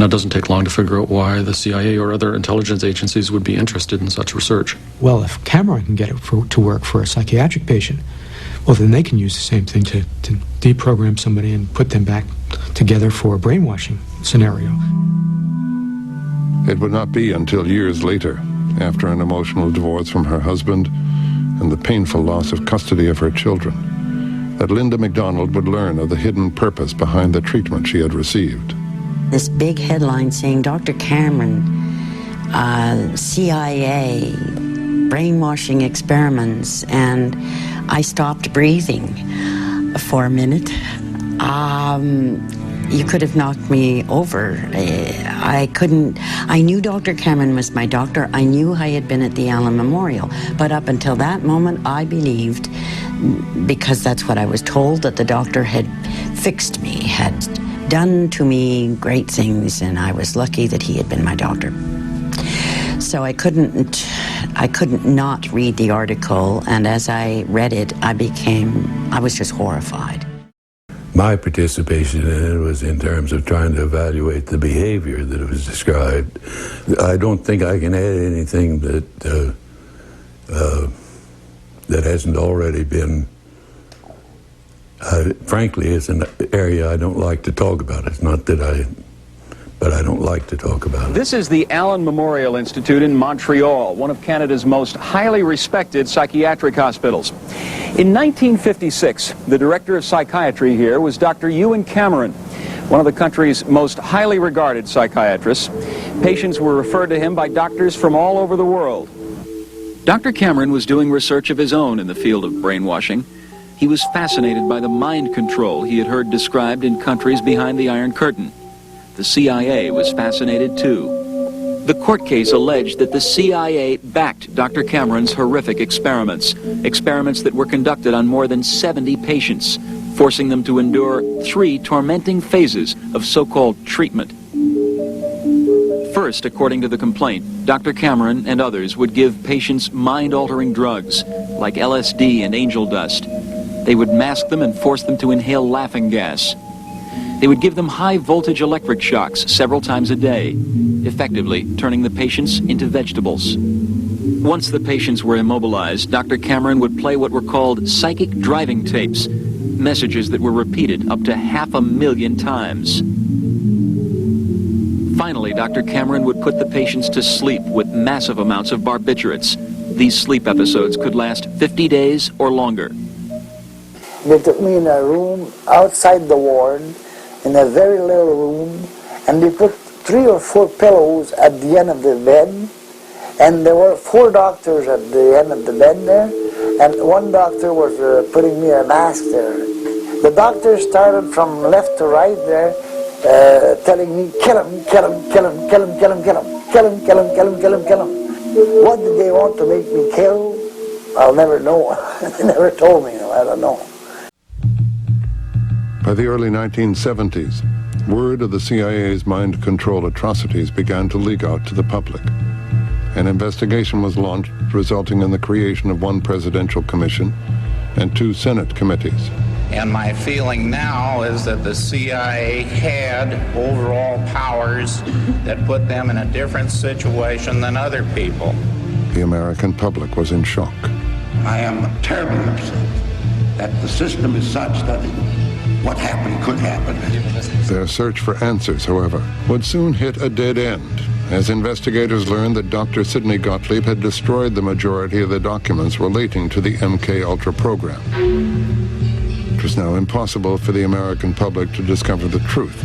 Now, it doesn't take long to figure out why the CIA or other intelligence agencies would be interested in such research. Well, if Cameron can get it to work for a psychiatric patient, well, then they can use the same thing to deprogram somebody and put them back together for a brainwashing scenario. It would not be until years later, after an emotional divorce from her husband and the painful loss of custody of her children, that Linda MacDonald would learn of the hidden purpose behind the treatment she had received. This big headline saying, Dr. Cameron, CIA, brainwashing experiments, and I stopped breathing for a minute. You could have knocked me over. I knew Dr. Cameron was my doctor. I knew I had been at the Allen Memorial. But up until that moment, I believed, because that's what I was told, that the doctor had fixed me, had done to me great things, and I was lucky that he had been my doctor. So I couldn't not read the article, and as I read it, I was just horrified. My participation in it was in terms of trying to evaluate the behavior that was described. I don't think I can add anything that that hasn't already been. Frankly, it's an area I don't like to talk about. It's not that but I don't like to talk about it. This is the Allen Memorial Institute in Montreal, one of Canada's most highly respected psychiatric hospitals. In 1956, the director of psychiatry here was Dr. Ewan Cameron, one of the country's most highly regarded psychiatrists. Patients were referred to him by doctors from all over the world. Dr. Cameron was doing research of his own in the field of brainwashing. He was fascinated by the mind control he had heard described in countries behind the Iron Curtain. The CIA was fascinated too. The court case alleged that the CIA backed Dr. Cameron's horrific experiments that were conducted on more than 70 patients, forcing them to endure 3 tormenting phases of so-called treatment. First, according to the complaint, Dr. Cameron and others would give patients mind-altering drugs like LSD and angel dust. They would mask them and force them to inhale laughing gas. They would give them high-voltage electric shocks several times a day, effectively turning the patients into vegetables. Once the patients were immobilized, Dr. Cameron would play what were called psychic driving tapes, messages that were repeated up to 500,000 times. Finally, Dr. Cameron would put the patients to sleep with massive amounts of barbiturates. These sleep episodes could last 50 days or longer. They took me in a room outside the ward, in a very little room, and they put 3 or 4 pillows at the end of the bed, and there were 4 doctors at the end of the bed there, and one doctor was putting me a mask there. The doctors started from left to right there, telling me, kill him, kill him, kill him, kill him, kill him, kill him, kill him, kill him, kill him, kill him, kill him. What did they want to make me kill? I'll never know. They never told me, I don't know. By the early 1970s, word of the CIA's mind control atrocities began to leak out to the public. An investigation was launched, resulting in the creation of 1 presidential commission and 2 Senate committees. And my feeling now is that the CIA had overall powers that put them in a different situation than other people. The American public was in shock. I am terribly upset that the system is such that what happened could happen. Their search for answers, however, would soon hit a dead end, as investigators learned that Dr. Sidney Gottlieb had destroyed the majority of the documents relating to the MK-Ultra program. It was now impossible for the American public to discover the truth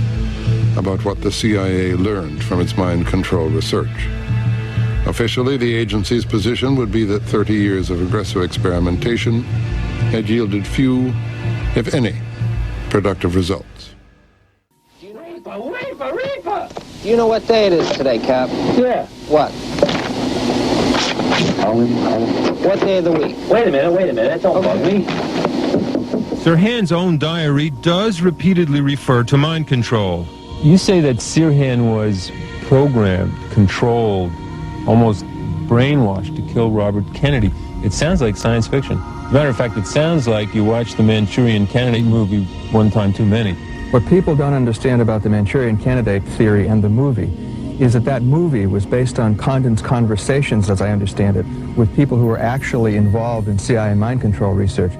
about what the CIA learned from its mind control research. Officially, the agency's position would be that 30 years of aggressive experimentation had yielded few, if any, productive results. Reaper! Do you know what day it is today, Cap? Yeah. What? What day of the week? Wait a minute, don't bug me. Sirhan's own diary does repeatedly refer to mind control. You say that Sirhan was programmed, controlled, almost brainwashed to kill Robert Kennedy. It sounds like science fiction. As a matter of fact, it sounds like you watched the Manchurian Candidate movie one time too many. What people don't understand about the Manchurian Candidate theory and the movie is that that movie was based on Condon's conversations, as I understand it, with people who were actually involved in CIA mind control research.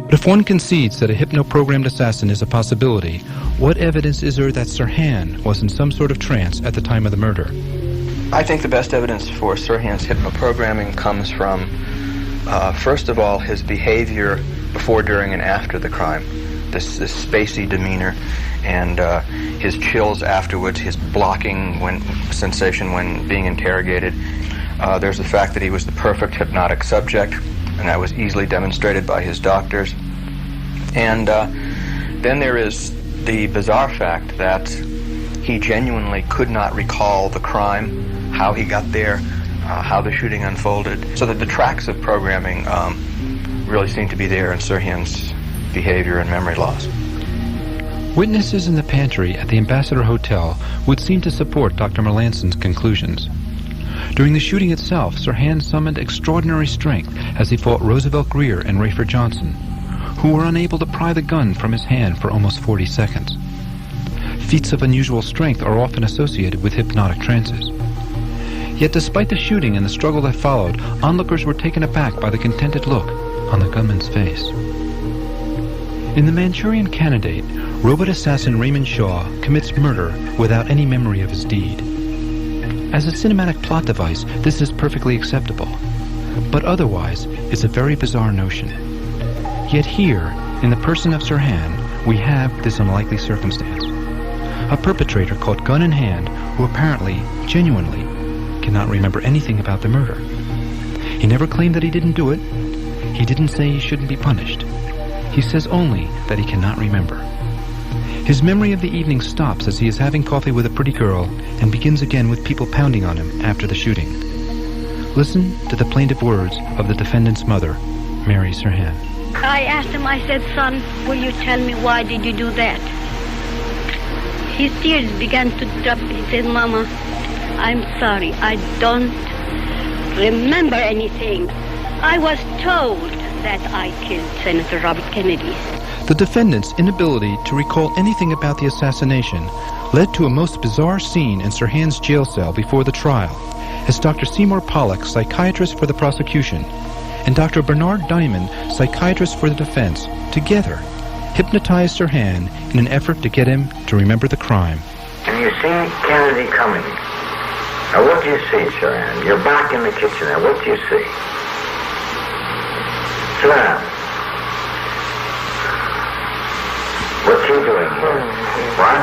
But if one concedes that a hypno-programmed assassin is a possibility, what evidence is there that Sirhan was in some sort of trance at the time of the murder? I think the best evidence for Sirhan's hypno-programming comes from, first of all, his behavior before, during, and after the crime. This spacey demeanor and his chills afterwards, his blocking sensation when being interrogated. There's the fact that he was the perfect hypnotic subject, and that was easily demonstrated by his doctors. And then there is the bizarre fact that he genuinely could not recall the crime, how he got there, how the shooting unfolded, so that the tracks of programming really seem to be there in Sirhan's behavior and memory loss. Witnesses in the pantry at the Ambassador Hotel would seem to support Dr. Melanson's conclusions. During the shooting itself, Sirhan summoned extraordinary strength as he fought Roosevelt Grier and Rayford Johnson, who were unable to pry the gun from his hand for almost 40 seconds. Feats of unusual strength are often associated with hypnotic trances. Yet despite the shooting and the struggle that followed, onlookers were taken aback by the contented look on the gunman's face. In The Manchurian Candidate, robot assassin Raymond Shaw commits murder without any memory of his deed. As a cinematic plot device, this is perfectly acceptable, but otherwise it's a very bizarre notion. Yet here, in the person of Sirhan, we have this unlikely circumstance. A perpetrator caught gun in hand who apparently, genuinely, cannot remember anything about the murder. He never claimed that he didn't do it. He didn't say he shouldn't be punished. He says only that he cannot remember. His memory of the evening stops as he is having coffee with a pretty girl and begins again with people pounding on him after the shooting. Listen to the plaintive words of the defendant's mother, Mary Sirhan. I asked him, I said, son, will you tell me why did you do that? His tears began to drop. He said, Mama, I'm sorry. I don't remember anything. I was told that I killed Senator Robert Kennedy. The defendant's inability to recall anything about the assassination led to a most bizarre scene in Sirhan's jail cell before the trial, as Dr. Seymour Pollack, psychiatrist for the prosecution, and Dr. Bernard Diamond, psychiatrist for the defense, together hypnotized Sirhan in an effort to get him to remember the crime. And you see Kennedy coming. Now what do you see, Sirhan? You're back in the kitchen now. What do you see? Sirhan, what you doing here? What?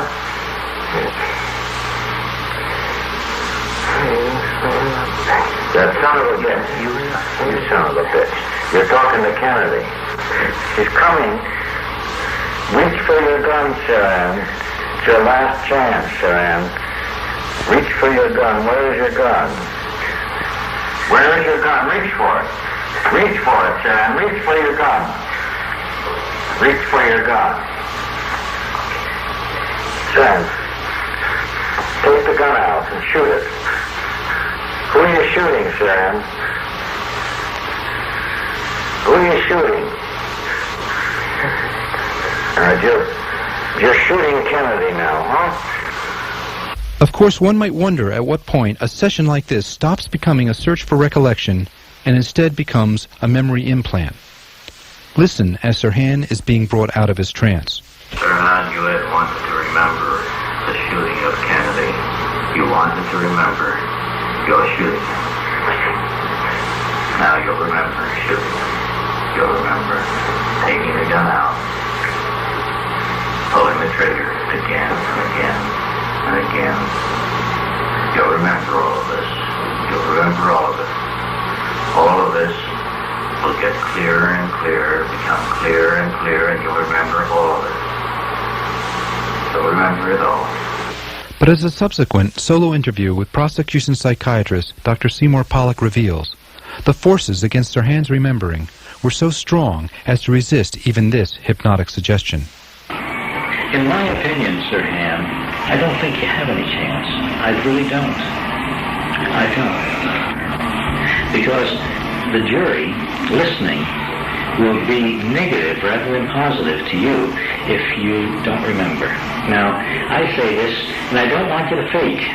That son of a bitch. You son of a bitch. You're talking to Kennedy. She's coming. Reach for your gun, Sirhan. It's your last chance, Sirhan. Reach for your gun. Where is your gun? Where is your gun? Reach for it. Reach for it, Sirhan. Reach for your gun. Reach for your gun. Sirhan, take the gun out and shoot it. Who are you shooting, Sirhan? Who are you shooting? You're shooting Kennedy now, huh? Of course, one might wonder at what point a session like this stops becoming a search for recollection and instead becomes a memory implant. Listen as Sirhan is being brought out of his trance. Sirhan, you had wanted to remember the shooting of Kennedy. You wanted to remember your shooting. Now you'll remember shooting. You'll remember taking the gun out, pulling the trigger again and again and again. You'll remember all of this. You'll remember all of it. All of this will get clearer and clearer, become clearer and clearer, and you'll remember all of it. You'll remember it all. But as a subsequent solo interview with prosecution psychiatrist Dr. Seymour Pollack reveals, the forces against Sirhan's remembering were so strong as to resist even this hypnotic suggestion. In my opinion, Sirhan, I don't think you have any chance. I really don't. I don't. Because the jury, listening, will be negative rather than positive to you if you don't remember. Now, I say this, and I don't want you to fake.